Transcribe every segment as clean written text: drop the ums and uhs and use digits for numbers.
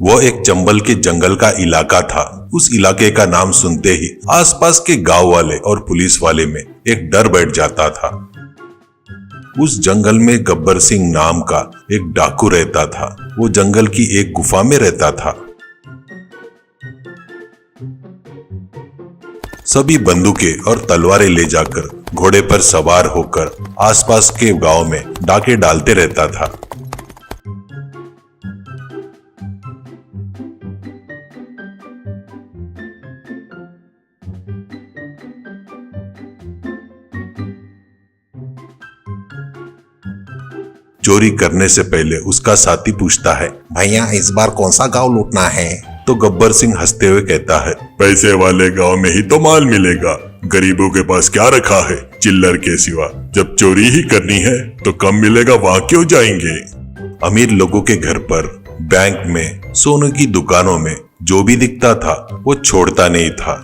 वो एक चंबल के जंगल का इलाका था। उस इलाके का नाम सुनते ही आसपास के गांव वाले और पुलिस वाले में एक डर बैठ जाता था। उस जंगल में गब्बर सिंह नाम का एक डाकू रहता था। वो जंगल की एक गुफा में रहता था। सभी बंदूकें और तलवारें ले जाकर घोड़े पर सवार होकर आसपास के गांव में डाके डालते रहता था। चोरी करने से पहले उसका साथी पूछता है, भैया इस बार कौन सा गांव लूटना है? तो गब्बर सिंह हंसते हुए कहता है, पैसे वाले गांव में ही तो माल मिलेगा, गरीबों के पास क्या रखा है चिल्लर के सिवा। जब चोरी ही करनी है तो कम मिलेगा, वहां क्यों जाएंगे। अमीर लोगों के घर पर, बैंक में, सोने की दुकानों में जो भी दिखता था वो छोड़ता नहीं था।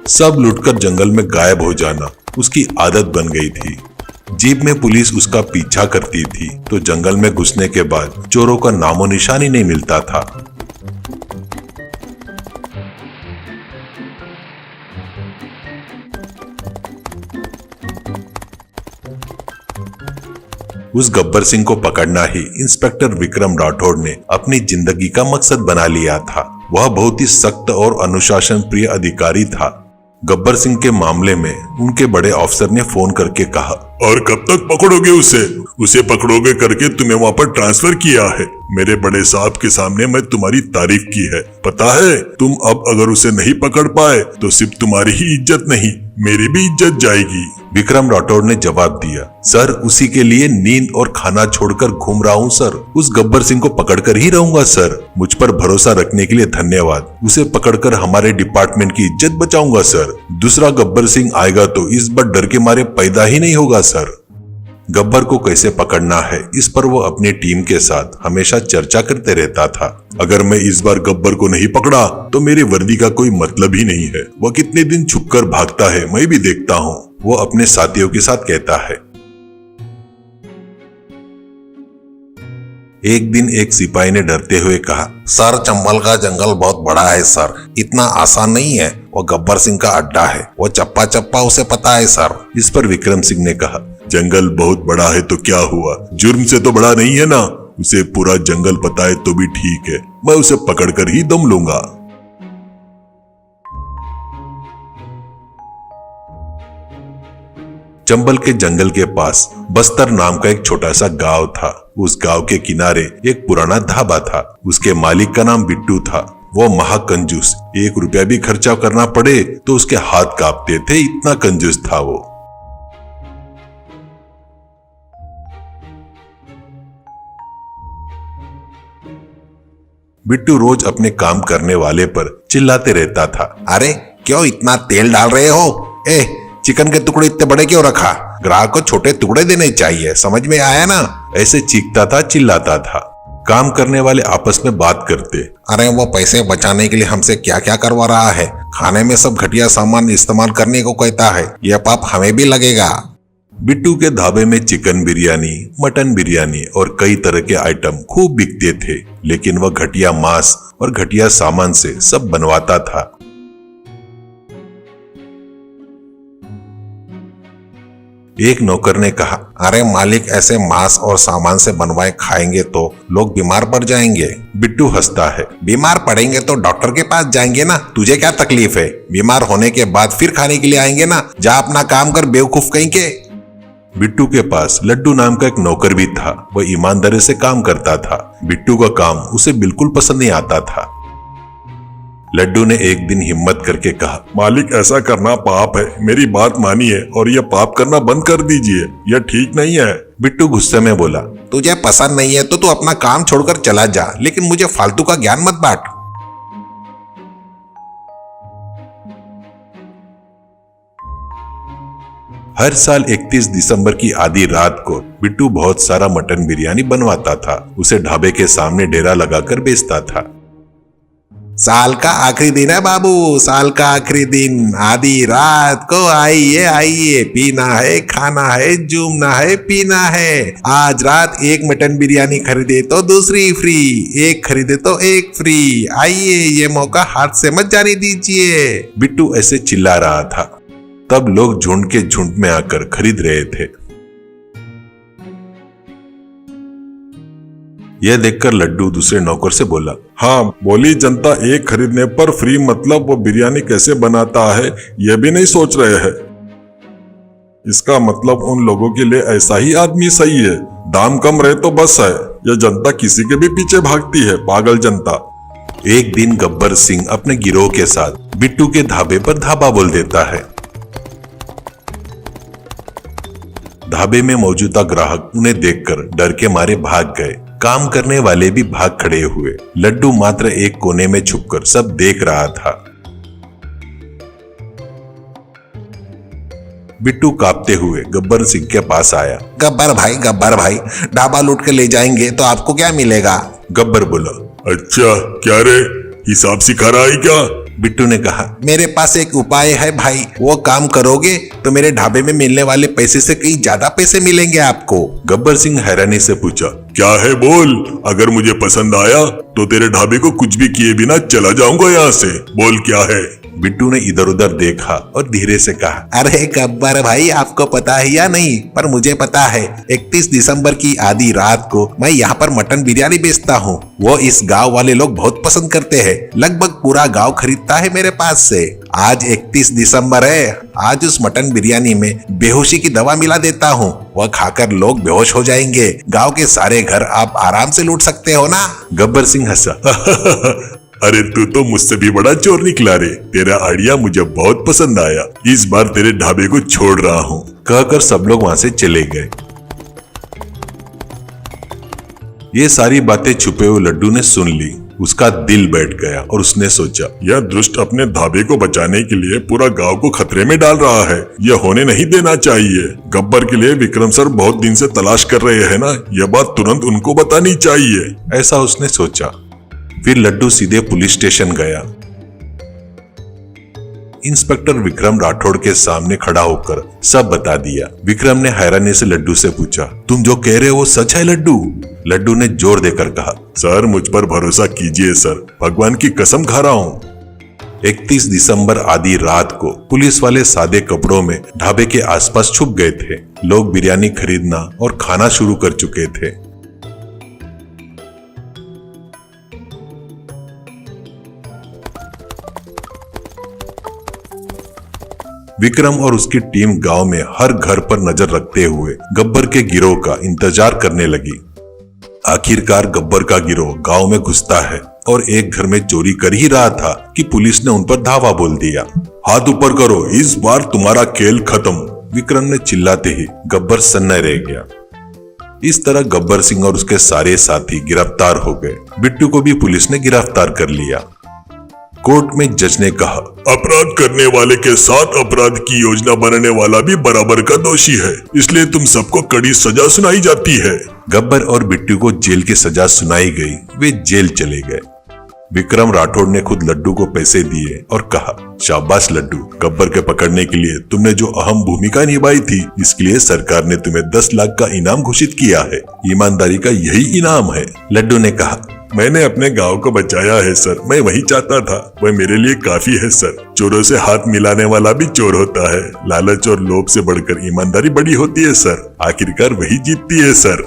सब लुटकर जंगल में गायब हो जाना उसकी आदत बन गई थी। जीप में पुलिस उसका पीछा करती थी तो जंगल में घुसने के बाद चोरों का नामो निशान ही नहीं मिलता था। उस गब्बर सिंह को पकड़ना ही इंस्पेक्टर विक्रम राठौड़ ने अपनी जिंदगी का मकसद बना लिया था। वह बहुत ही सख्त और अनुशासन प्रिय अधिकारी था। गब्बर सिंह के मामले में उनके बड़े अफसर ने फोन करके कहा, और कब तक पकड़ोगे उसे पकड़ोगे करके तुम्हें वहाँ पर ट्रांसफर किया है। मेरे बड़े साहब के सामने मैं तुम्हारी तारीफ की है। पता है तुम अब अगर उसे नहीं पकड़ पाए तो सिर्फ तुम्हारी ही इज्जत नहीं, मेरी भी इज्जत जाएगी। विक्रम राठौड़ ने जवाब दिया, सर उसी के लिए नींद और खाना छोड़कर घूम रहा हूँ सर। उस गब्बर सिंह को पकड़कर ही रहूंगा सर। मुझ पर भरोसा रखने के लिए धन्यवाद। उसे पकड़कर हमारे डिपार्टमेंट की इज्जत बचाऊंगा सर। दूसरा गब्बर सिंह आएगा तो इस बार डर के मारे पैदा ही नहीं होगा सर। गब्बर को कैसे पकड़ना है इस पर वो अपनी टीम के साथ हमेशा चर्चा करते रहता था। अगर मैं इस बार गब्बर को नहीं पकड़ा तो मेरी वर्दी का कोई मतलब ही नहीं है। वह कितने दिन छुपकर भागता है मैं भी देखता हूँ, वो अपने साथियों के साथ कहता है। एक दिन एक सिपाही ने डरते हुए कहा, सर चंबल का जंगल बहुत बड़ा है सर, इतना आसान नहीं है। वो गब्बर सिंह का अड्डा है, वो चप्पा चप्पा उसे पता है सर। इस पर विक्रम सिंह ने कहा, जंगल बहुत बड़ा है तो क्या हुआ, जुर्म से तो बड़ा नहीं है ना। उसे पूरा जंगल पता है तो भी ठीक है, मैं उसे पकड़कर ही दम लूंगा। चंबल के जंगल के पास बस्तर नाम का एक छोटा सा गांव था। उस गांव के किनारे एक पुराना ढाबा था। उसके मालिक का नाम बिट्टू था। वो महाकंजूस, 1 रुपया भी खर्चा करना पड़े तो उसके हाथ कांपते थे, इतना कंजूस था वो। बिट्टू रोज अपने काम करने वाले पर चिल्लाते रहता था, अरे क्यों इतना तेल डाल रहे हो? चिकन के टुकड़े इतने बड़े क्यों रखा? ग्राहक को छोटे टुकड़े देने चाहिए, समझ में आया ना? ऐसे चीखता था, चिल्लाता था। काम करने वाले आपस में बात करते, अरे वो पैसे बचाने के लिए हमसे क्या क्या करवा रहा है, खाने में सब घटिया सामान इस्तेमाल करने को कहता है, यह पाप हमें भी लगेगा। बिट्टू के ढाबे में चिकन बिरयानी, मटन बिरयानी और कई तरह के आइटम खूब बिकते थे, लेकिन वह घटिया मांस और घटिया सामान से सब बनवाता था। एक नौकर ने कहा, अरे मालिक ऐसे मांस और सामान से बनवाए खाएंगे तो लोग बीमार पड़ जाएंगे। बिट्टू हंसता है, बीमार पड़ेंगे तो डॉक्टर के पास जाएंगे ना, तुझे क्या तकलीफ है? बीमार होने के बाद फिर खाने के लिए आएंगे ना, जा अपना काम कर बेवकूफ कहीं के। बिट्टू के पास लड्डू नाम का एक नौकर भी था। वह ईमानदारी से काम करता था। बिट्टू का काम उसे बिल्कुल पसंद नहीं आता था। लड्डू ने एक दिन हिम्मत करके कहा, मालिक ऐसा करना पाप है, मेरी बात मानिए और यह पाप करना बंद कर दीजिए, यह ठीक नहीं है। बिट्टू गुस्से में बोला, तुझे पसंद नहीं है तो तू अपना काम छोड़कर चला जा, लेकिन मुझे फालतू का ज्ञान मत बांट। हर साल 31 दिसंबर की आधी रात को बिट्टू बहुत सारा मटन बिरयानी बनवाता था। उसे ढाबे के सामने डेरा लगाकर बेचता था। साल का आखिरी दिन है बाबू, साल का आखिरी दिन, आधी रात को आइए आइए, पीना है, खाना है, जूमना है, पीना है। आज रात एक मटन बिरयानी खरीदे तो दूसरी फ्री, एक खरीदे तो एक फ्री। आइए, ये मौका हाथ से मत जाने दीजिए। बिट्टू ऐसे चिल्ला रहा था। तब लोग झुंड के झुंड में आकर खरीद रहे थे। यह देखकर लड्डू दूसरे नौकर से बोला, हाँ, बोली जनता एक खरीदने पर फ्री मतलब वो बिरयानी कैसे बनाता है यह भी नहीं सोच रहे हैं। इसका मतलब उन लोगों के लिए ऐसा ही आदमी सही है, दाम कम रहे तो बस है। यह जनता किसी के भी पीछे भागती है, पागल जनता। एक दिन गब्बर सिंह अपने गिरोह के साथ बिट्टू के ढाबे पर धाबा बोल देता है। ढाबे में मौजूदा ग्राहक उन्हें देखकर डर के मारे भाग गए। काम करने वाले भी भाग खड़े हुए। लड्डू मात्र एक कोने में छुपकर सब देख रहा था। बिट्टू कांपते हुए गब्बर सिंह के पास आया। गब्बर भाई, ढाबा लूट के ले जाएंगे तो आपको क्या मिलेगा? गब्बर बोला, अच्छा क्या रे, हिसाब सिखा रहा है क्या? बिट्टू ने कहा, मेरे पास एक उपाय है भाई, वो काम करोगे तो मेरे ढाबे में मिलने वाले पैसे से कहीं ज्यादा पैसे मिलेंगे आपको। गब्बर सिंह हैरानी से पूछा, क्या है बोल, अगर मुझे पसंद आया तो तेरे ढाबे को कुछ भी किए बिना चला जाऊंगा यहाँ से, बोल क्या है? बिट्टू ने इधर उधर देखा और धीरे से कहा, अरे गब्बर भाई, आपको पता है या नहीं, पर मुझे पता है 31 दिसंबर की आधी रात को मैं यहाँ पर मटन बिरयानी बेचता हूँ। वो इस गांव वाले लोग बहुत पसंद करते हैं, लगभग पूरा गांव खरीदता है मेरे पास से। आज 31 दिसंबर है, आज उस मटन बिरयानी में बेहोशी की दवा मिला देता हूँ, वह खाकर लोग बेहोश हो जाएंगे। गांव के सारे घर आप आराम से लूट सकते हो ना। गब्बर सिंह हंसा, अरे तू तो मुझसे भी बड़ा चोर निकला रे, तेरा आइडिया मुझे बहुत पसंद आया, इस बार तेरे ढाबे को छोड़ रहा हूँ। कहकर सब लोग वहां से चले गए। ये सारी बातें छुपे हुए लड्डू ने सुन ली। उसका दिल बैठ गया और उसने सोचा, यह दुष्ट अपने ढाबे को बचाने के लिए पूरा गांव को खतरे में डाल रहा है, यह होने नहीं देना चाहिए। गब्बर के लिए विक्रम सर बहुत दिन से तलाश कर रहे हैं ना, यह बात तुरंत उनको बतानी चाहिए, ऐसा उसने सोचा। फिर लड्डू सीधे पुलिस स्टेशन गया। इंस्पेक्टर विक्रम राठौड़ के सामने खड़ा होकर सब बता दिया। विक्रम ने हैरानी से लड्डू से पूछा, तुम जो कह रहे हो वो सच है लड्डू? लड्डू ने जोर देकर कहा, सर मुझ पर भरोसा कीजिए सर, भगवान की कसम खा रहा हूँ। 31 दिसंबर आधी रात को पुलिस वाले सादे कपड़ों में ढाबे के आसपास छुप गए थे। लोग बिरयानी खरीदना और खाना शुरू कर चुके थे। विक्रम और उसकी टीम गांव में हर घर पर नजर रखते हुए गब्बर के गिरोह का इंतजार करने लगी। आखिरकार गब्बर का गिरोह गांव में घुसता है और एक घर में चोरी कर ही रहा था कि पुलिस ने उन पर धावा बोल दिया। हाथ ऊपर करो, इस बार तुम्हारा खेल खत्म, विक्रम ने चिल्लाते ही गब्बर सन्ना रह गया। इस तरह गब्बर सिंह और उसके सारे साथी गिरफ्तार हो गए। बिट्टू को भी पुलिस ने गिरफ्तार कर लिया। कोर्ट में जज ने कहा, अपराध करने वाले के साथ अपराध की योजना बनाने वाला भी बराबर का दोषी है, इसलिए तुम सबको कड़ी सजा सुनाई जाती है। गब्बर और बिट्टू को जेल की सजा सुनाई गई। वे जेल चले गए। विक्रम राठौड़ ने खुद लड्डू को पैसे दिए और कहा, शाबाश लड्डू, गब्बर के पकड़ने के लिए तुमने जो अहम भूमिका निभाई थी, इसके लिए सरकार ने तुम्हें 10 लाख का इनाम घोषित किया है। ईमानदारी का यही इनाम है। लड्डू ने कहा, मैंने अपने गांव को बचाया है सर, मैं वही चाहता था, वह मेरे लिए काफी है सर। चोरों से हाथ मिलाने वाला भी चोर होता है, लालच और लोभ से बढ़कर ईमानदारी बड़ी होती है सर, आखिरकार वही जीतती है सर।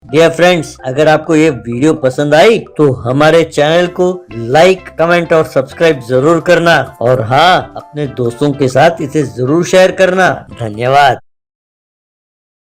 डियर फ्रेंड्स, अगर आपको ये वीडियो पसंद आई तो हमारे चैनल को लाइक, कमेंट और सब्सक्राइब जरूर करना और हाँ, अपने दोस्तों के साथ इसे जरूर शेयर करना। धन्यवाद।